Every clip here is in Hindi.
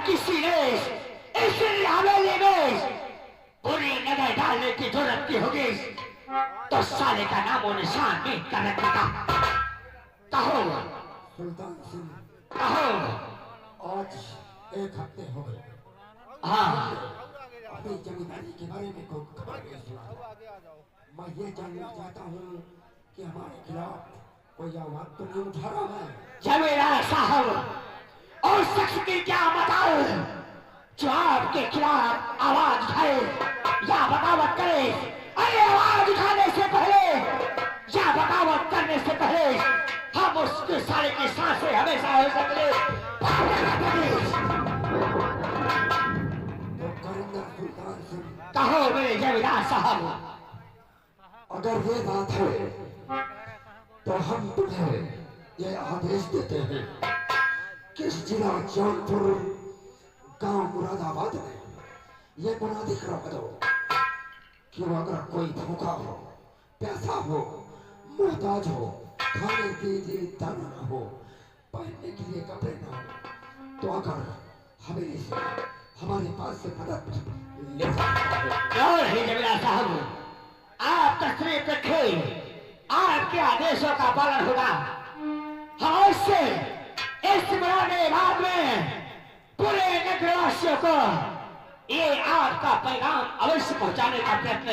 किसी ने इस हवेली में पूरी नजर डालने की जरूरत की होगी तो साले का नामो निशान भी कर रखेगा। कहो सुल्तान सिंह, कहो। आज 1 हफ्ते हो गए। हाँ, अभी जमींदारी के बारे में कोई खबर नहीं सुना। मैं ये जानना चाहता हूँ कि हमारे खिलाफ कोई आवाज तो नहीं उठा रहा है। जमींदार साहब, और शख्स की क्या बताओ जो आपके खिलाफ आवाज उठाए या बगावत करे। अरे आवाज उठाने से पहले या बगावत करने से पहले हम उसके सारे की सांसें हमेशा हो सकते। तो करिंदा सुल्तान सिंह, कहो मेरे जमींदार साहब। अगर ये बात है तो हम तुम्हें ये आदेश देते हैं कि जिला जौनपुर गांव मुरादाबाद में ये मुनादी करवा दो कि अगर कोई भूखा हो, प्यासा हो, मोहताज हो, खाने के लिए दाना न हो, पहनने के लिए कपड़े न हो, तो अगर हवेली से हमारे पास से मदद ले सकता है। और ही जमींदार साहब, आप तस्वीर रखें, आपके आदेशों का पालन होगा। हम इससे इस पुराने बाद में पूरे नगरवासियों को ये आपका पैगाम अवश्य पहुंचाने का प्रयत्न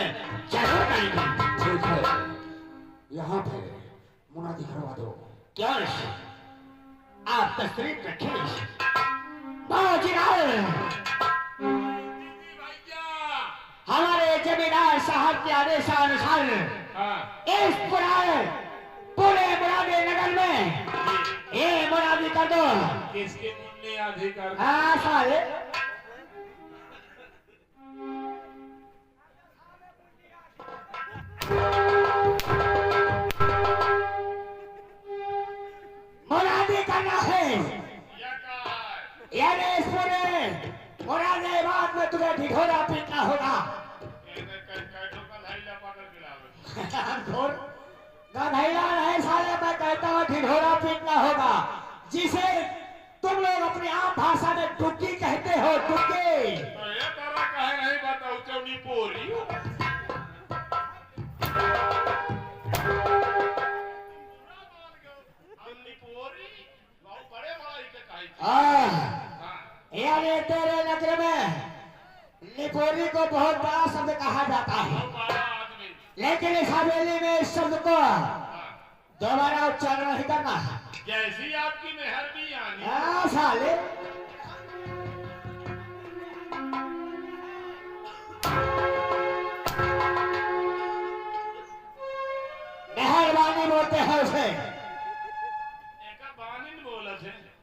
जरूर करेंगे। ठीक है, यहाँ पे मुनादी करवा दो। क्यों नहीं? आप तस्वीर रखें। बाजीराव, हमारे जमींदार साहब के आदेशानुसार इस पूरे मुरादे नगर में ये मुनादी कर दो। किसके मुन्ने अधिकार? हाँ साले, मुनादी करना है। यानी इस पूरे मुरादे बाद में तुम्हें ढिढोरा पीटना होगा। गधैला नहीं साले, मैं कहता हूँ ढिढोरा पीटना होगा, जिसे तुम लोग अपनी आम भाषा में टुक्की कहते हो। टुक्की नहीं बताओ चौनी पोरी यानी तेरे नगर में निपोरी को बहुत बड़ा शब्द कहा जाता है, लेकिन इस हवेली में इस शब्द को दोबारा उच्चारण नहीं करना है। जैसी आपकी मेहरबानी आनी। हाँ साले, मेहरबानी बोलते हैं उसे।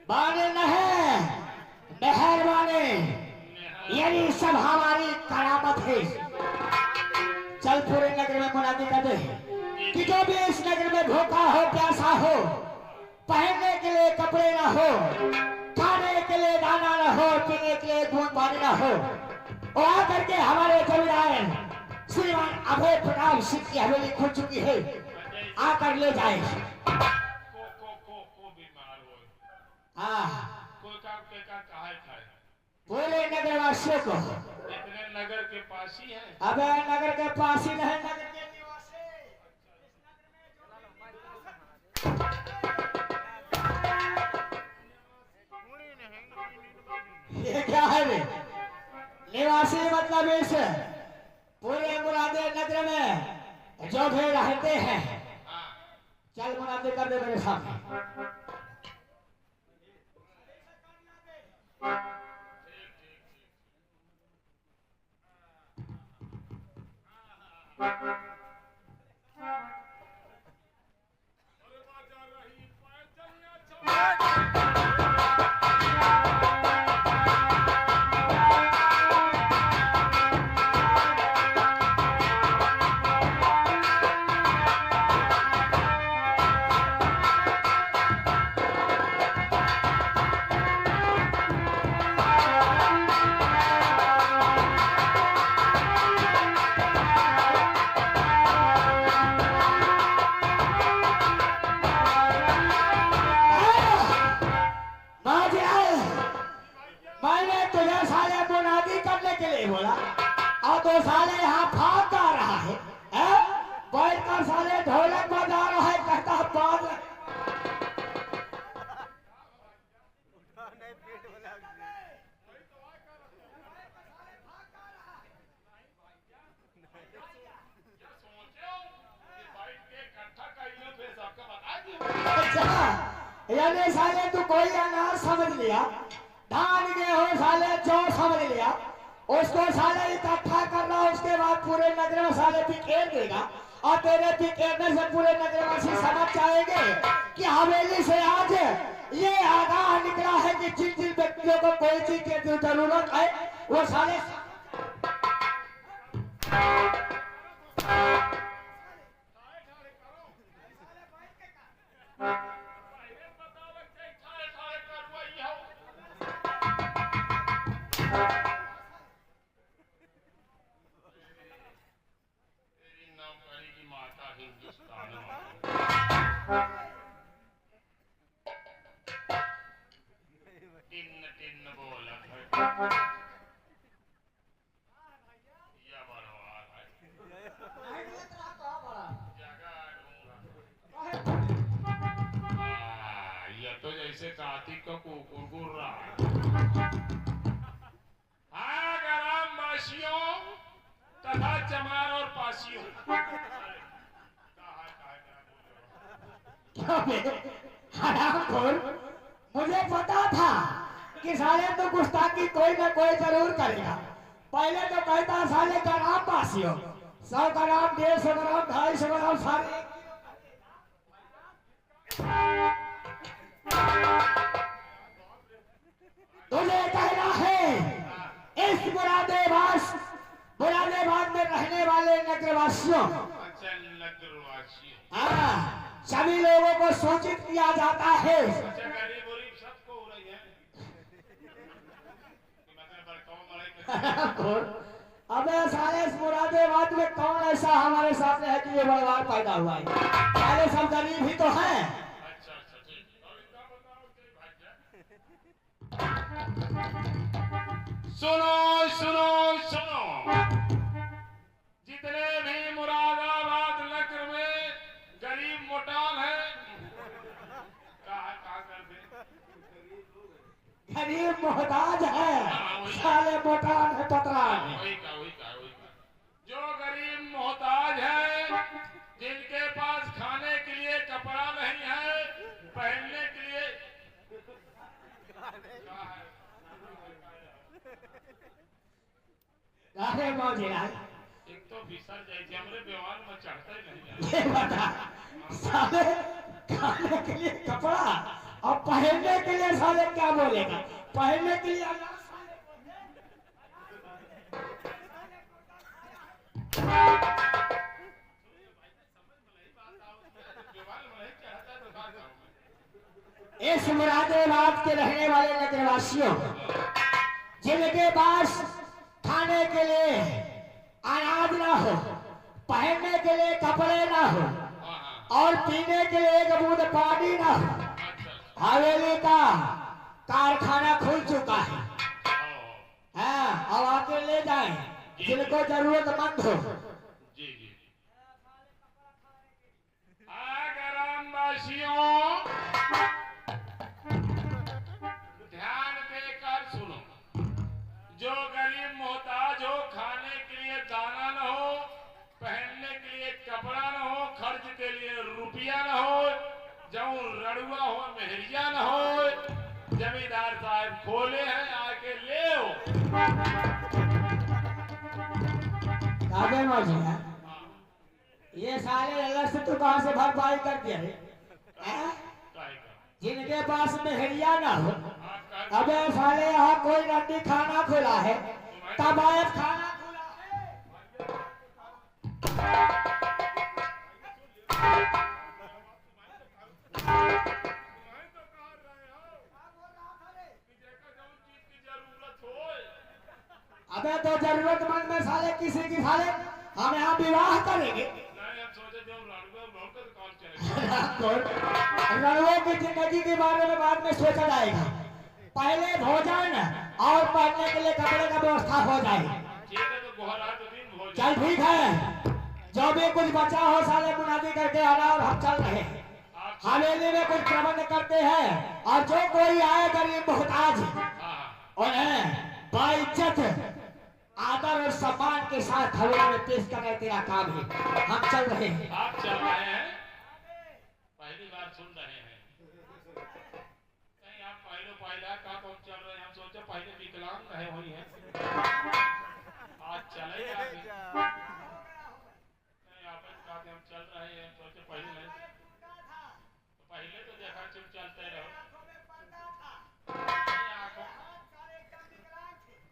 बानी नहीं, मेहरबानी, यानी सब हमारी करामत है। चल पूरे नगर में मुनादी कर दे कि जो भी इस नगर में भूखा हो, प्यासा हो, पहनने के लिए कपड़े ना हो, खाने के लिए दाना ना हो, पीने के लिए बूंद पानी ना हो, और आकर के हमारे जमींदार श्रीमान अभय प्रताप सिंह की हवेली खुल चुकी है, आकर ले जाए। हाँ, पूरे नगर वासियों को। इतने नगर के पास ही है। अबे नगर के पास ही नहीं, नगर के निवासी। ये क्या है बे? निवासी मतलब इस पूरे मुरादे नगर में जो भी रहते हैं। चल मुनादी कर दे मेरे सामने। मैंने साले तू कोई अनाज समझ लिया, धान गेहूं साले जौ समझ लिया, उसको साले इकट्ठा करना, उसके बाद पूरे नगर में साले बिखेर देगा और तेरे बिखेरने से पूरे नगरवासी समझ जाएंगे कि हवेली से आज ये आगाह निकला है कि जिन जिन व्यक्तियों को कोई चीज की जरूरत है वो साले तो जैसे कार्तिक का कुकुर रहा है। हाँ ग्राम वासियों तथा चमार और पासियों, हरामखोर, मुझे पता था कि साले तो गुस्ताखी कोई ना कोई जरूर करेगा। पहले तो कहता साले ग्राम वासियों 100 ग्राम 150 ग्राम 250 ग्राम सारे तुझे कहना है इस मुरादाबाद में रहने वाले नगरवासियों, अच्छा नगरवासियों, हाँ, सभी लोगों को सूचित किया जाता है। अच्छा गरीब गरीब सबको हो रही है अबे साले इस मुरादाबाद में कौन ऐसा हमारे सामने है कि ये बलवान पैदा हुआ है? साले सब गरीब ही तो हैं। अच्छा अच्छा ठीक, और इतना बताओ कि भाई सुनो सुनो सुनो, जितने भी मुरादाबाद नगर में गरीब मोटान है, कहा करते गरीब मोहताज है, साले मोटान है पतरान है। वही का जो गरीब मोहताज है, जिनके पास खाने के लिए कपड़ा नहीं है, पहनने के लिए अरे मौजीलाल, एक तो फिसर जाए हमरे व्यवहार में चढ़ता ही नहीं ये बता साले खाने के लिए कपड़ा और पहनने के लिए साले क्या बोलेगा? पहनने के लिए अनाज साले इस मुरादाबाद के रहने वाले नगरवासियों, जिनके पास खाने के लिए अनाज ना हो, पहनने के लिए कपड़े ना हो और पीने के लिए एक बूंद पानी ना हो, हवेली का कारखाना खुल चुका है। हाँ, अब आके ले जाएं जिनको जरूरतमंद हो। जी जी ग्रामवासियों ध्यान देकर सुनो, जो गरीब मोहताज हो, खाने के लिए दाना न हो, पहनने के लिए कपड़ा न हो, खर्च के लिए रुपया न हो, जऊं रड़ुआ हो मेहरिया न हो, जमींदार साहब खोले हैं, आके ले हो। काबे मौजिया, ये साले अलग से तू कहां से भरपाई कर दिया रे? जिनके पास मेहरिया ना हो, अबे साले यहाँ कोई रंडी खाना खुला है, तबायत खाना खुला है। अबे तो जरूरतमंद में साले किसी की साले हम यहाँ विवाह करेंगे। लड़ुओं की जिंदगी के बारे में बाद में सोचा जाएगा, पहले भोजन और पहनने के लिए कपड़े का व्यवस्था हो जाए। चल ठीक है, जो भी कुछ बचा हो साले मुनादी करके आना और हम चल रहे हैं। हवेली में कुछ प्रबंध करते हैं और जो कोई आए गरीब मोहताज उन्हें बाइज्जत आदर और सम्मान के साथ हवेली में पेश करना तेरा काम है। हम चल रहे हैं। आप चल रहे हैं, पहली बार सुन रहे हैं। महिला का तो हम चल रहे हैं, हम सोचे पहले विकलांग रहे हुई हैं, आज चले आगे नहीं आप कहते हम चल रहे हैं, सोचे पहले नहीं, तो पहले तो देखा चुप चलते रहो,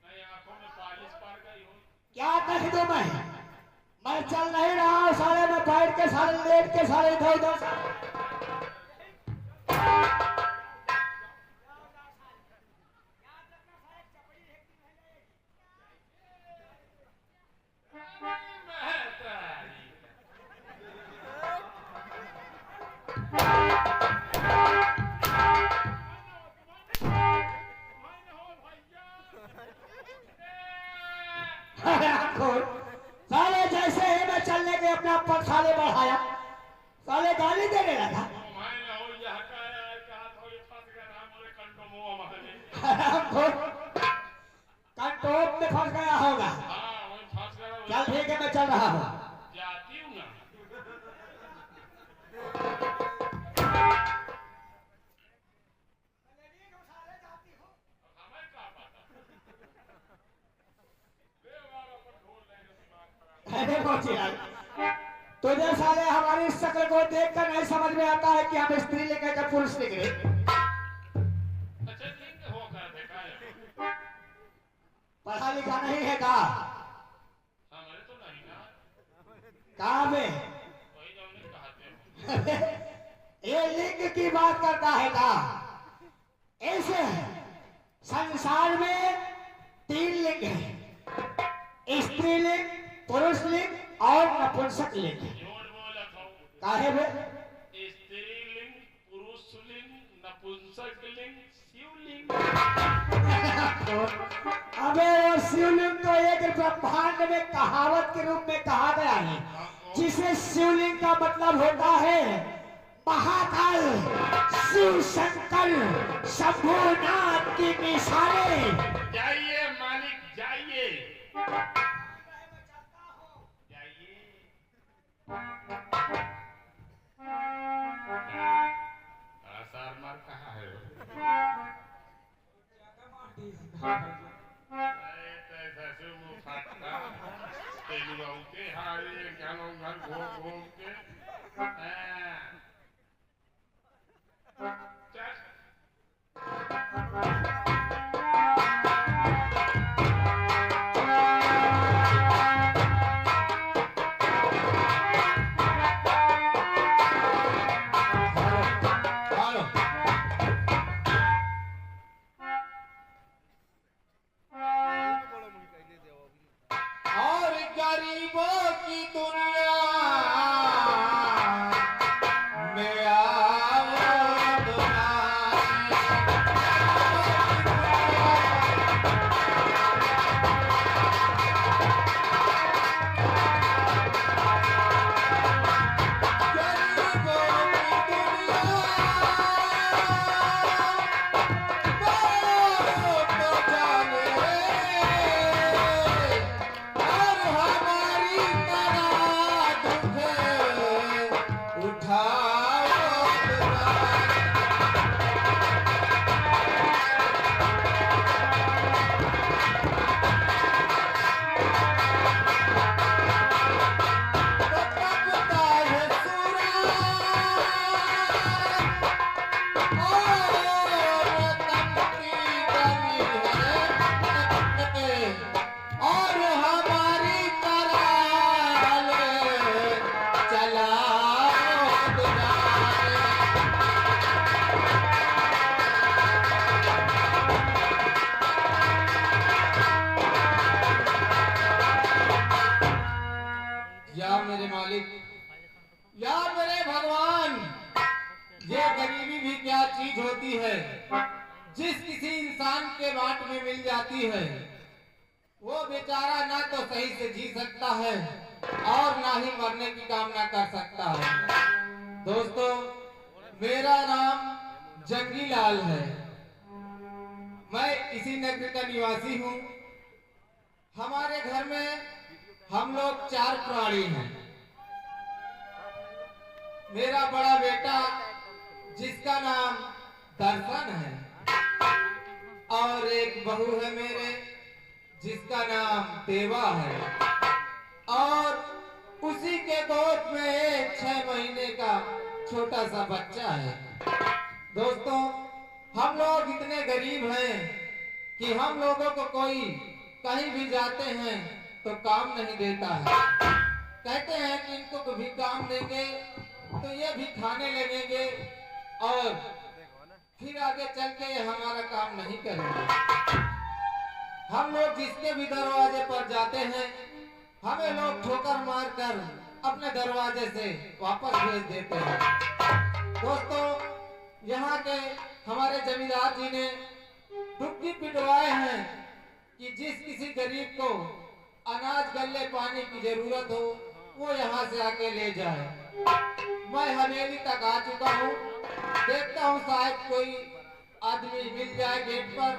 नहीं आंखों में पालिश पड़ गई हो। क्या कह दूं मैं चल नहीं रहा हूँ, साले में बैठ के साले लेट के साले इधर उधर साले जैसे ही मैं चलने के अपना पग साले बढ़ाया, साले गाली देने लगा। कंटोप में फंस गया होगा। चल ठीक है मैं चल रहा हूँ। जाती हूँ ना अरे मोचीलाल, तुझे साले हमारी शक्ल को देखकर नहीं समझ में आता है कि हम स्त्री लेकर के पुरुष निकले। पढ़ा लिखा नहीं है का? हमारे तो नहीं ना, कहाँ पे? वही जो हमने कहते हैं। ये लिंग की बात करता है का? ऐसे संसार में 3 लिंग है, स्त्री लिंग, पुरुष लिंग और नपुंसक लिंग। जोड़ बोला था काहे बे? स्त्रीलिंग, पुरुषलिंग, नपुंसक लिंग, शिवलिंग। अबे वो शिवलिंग तो एक ब्रह्मांड में कहावत के रूप में कहा गया है, जिसे शिवलिंग का मतलब होता है महाकाल शिव शंकर शंभुनाथ की निशाने। जाइए मालिक जाइए, सारमार कहाँ है? घूम घूम के मेरे मालिक, या मेरे भगवान, ये गरीबी भी क्या चीज होती है जिस किसी इंसान के बाट में मिल जाती है, वो बेचारा ना तो सही से जी सकता है और ना ही मरने की कामना कर सकता है। दोस्तों, मेरा नाम जंगी लाल है, मैं इसी नगर का निवासी हूँ। हमारे घर में हम लोग 4 प्राणी हैं। मेरा बड़ा बेटा जिसका नाम दर्शन है, एक बहू है मेरे जिसका नाम देवा है, और उसी के गोद में एक 6 महीने का छोटा सा बच्चा है। दोस्तों, हम लोग इतने गरीब हैं कि हम लोगों को कोई कहीं भी जाते हैं तो काम नहीं देता है। कहते हैं कि इनको कभी काम देंगे तो ये भी खाने लगेंगे और फिर आगे चल के ये हमारा काम नहीं करेंगे। हम लोग जिसके भी दरवाजे पर जाते हैं हमें लोग ठोकर मारकर अपने दरवाजे से वापस भेज देते हैं। दोस्तों, यहाँ के हमारे जमींदार जी ने डुबकी पिटवाए हैं कि जिस किसी गरीब को अनाज गल्ले पानी की जरूरत हो वो यहाँ से आके ले जाए। मैं हवेली तक आ चुका हूँ, देखता हूँ शायद कोई आदमी मिल जाए गेट पर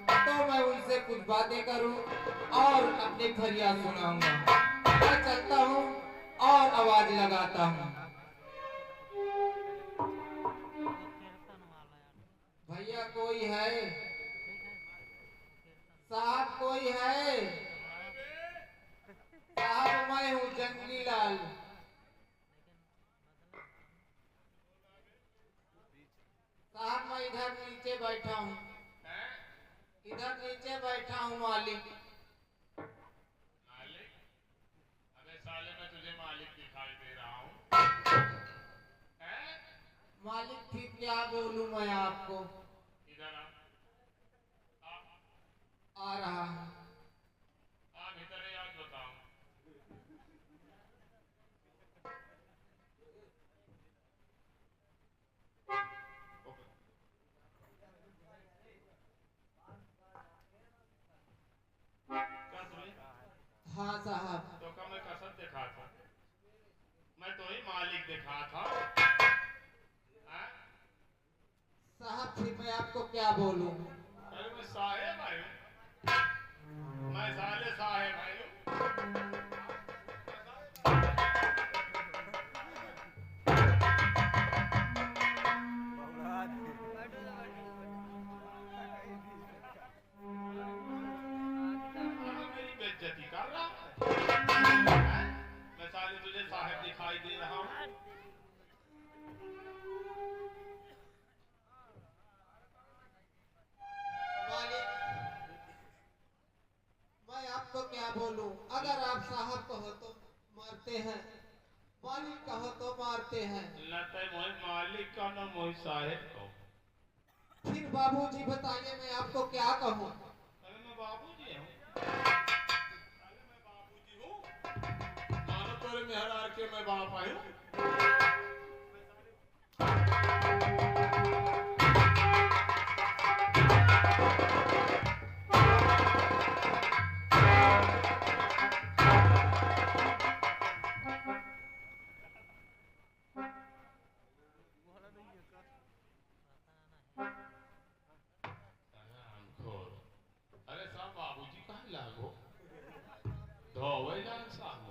तो मैं उनसे कुछ बातें करूं और अपनी फरियाद सुनाऊंगा। मैं चलता हूं और आवाज लगाता हूं। भैया कोई है? साहब कोई है? साहब मैं हूँ जंगली लाल। साहब मैं इधर नीचे बैठा हूँ, इधर नीचे बैठा हूँ मालिक। मालिक? अबे साले मैं तुझे मालिक दिखाई दे रहा हूँ। मालिक फिर क्या बोलूं मैं आपको? इधर आ रहा हूँ। भीतर याद बताओ। हाँ साहब। तो का मैं कसम दिखा था, मैं तो ही मालिक दिखा था। साहब फिर मैं आपको क्या बोलूं? अरे मैं साहेब आयु, मैं साले साहेब आयु। मेरी बेइज्जती कर रहा है। मैं साले तुझे साहेब दिखाई दे रहा हूँ। मैं आपको क्या बोलूं? अगर आप साहब कहो तो मारते हैं, मालिक कहो तो मारते हैं। मोहि मालिक का ना मोहि साहेब को। फिर बाबूजी बताइए मैं आपको क्या कहूं? अरे मैं बाबूजी हूँ। अरे मैं बाबूजी हूँ। मानो तेरे मेहरार के मैं बाप आयु। अरे साहब बाबूजी कहाँ लागो? धोवे जान साहब।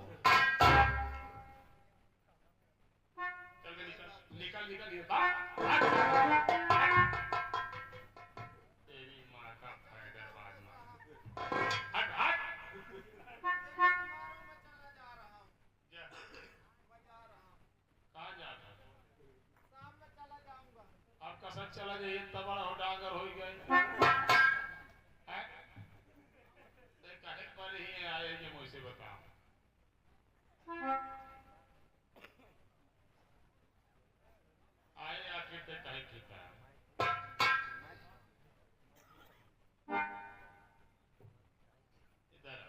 चल के निकल निकल निकल ये तेरी माँ का फैदरबाज मार। हट हट। जा। कहाँ जा रहा? सामने चला जाऊंगा। अब कसम चला जाइए तब बड़ा हो डांगर हो गए। आए ये मुझसे बताओ। आए आखिर तक कहीं खींचा इधर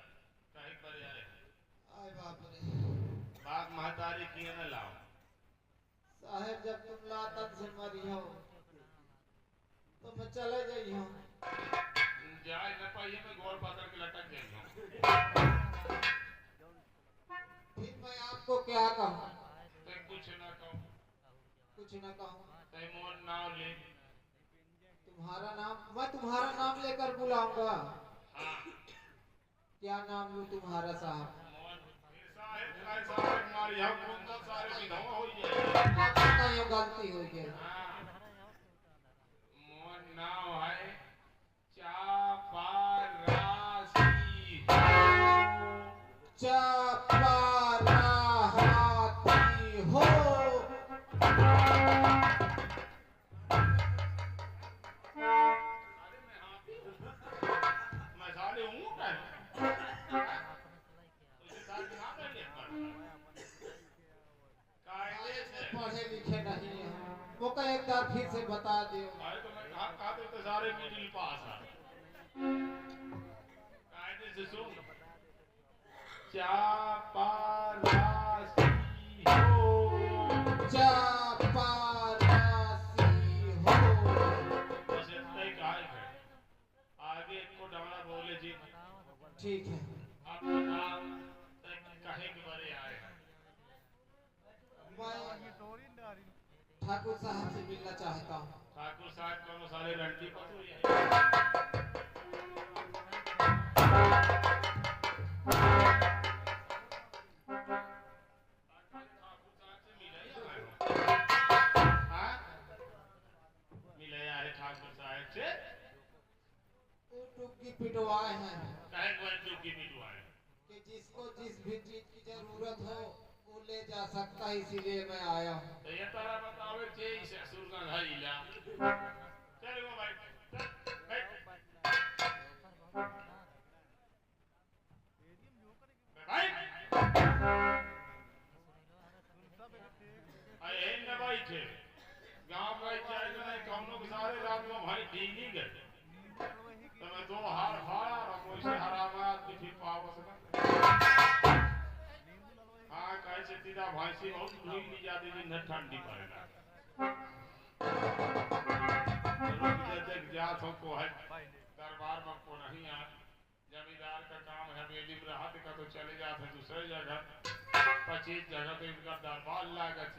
कहीं पर आए। आए बाप रे। बात महतारी किए न लाओ। साहेब जब तुम लातन से मरी हो तो मैं चले जाई हूँ। जाए न पाइए मैं गोल पकड़ के लटक गई हूँ। फिर मैं आपको क्या कहूँ? कुछ न कहूँ। कुछ न कहूँ। मोर नाम ले। तुम्हारा नाम? मैं तुम्हारा नाम लेकर बुलाऊंगा। हाँ। क्या नाम लूं तुम्हारा साहब? साहेब मारी हम कुंदा सारे विधवा हो गए। कहीं गलती हो गई। मोर नाम है चापा बता दियो। अरे तो मैं कहा तो सारे मिडिल पास आ कायदे से सुन। चापरासी हो चापरासी हो। बस इतना ही कहा है। आगे को डमरा बोले जी ठीक है। आपका नाम कहे के बारे आए हैं। मैं ठाकुर साहब से मिलना चाहता हूँ। ठाकुर साहब कौन सारे रंटी पतू है। ठाकुर साहब से वो टुक्की पिटवाए हैं कहे टुकी पिटवाए कि जिसको जिस भी चीज की जरूरत हो वो ले जा सकता है, इसीलिए मैं आया हूँ। तो ये तारा बतावे के इसे असुर का धइला चल वो भाई चल बैठ भाई आए न भाई थे गांव में चाहे नहीं कौनो के सारे रात में भाई ढीली गए तो मैं दो हार हारा और मुझे हरामा किसी पावस ना हाँ कैसे सीधा भाईसी बहुत धुई ली जाती थी न ठंडी पड़ेगा देख जात हमको है दरबार में को नहीं आ जमींदार का काम है हवेली में रहा का तो चले जाते दूसरे जगह 25 जगह तो इनका दरबार लागत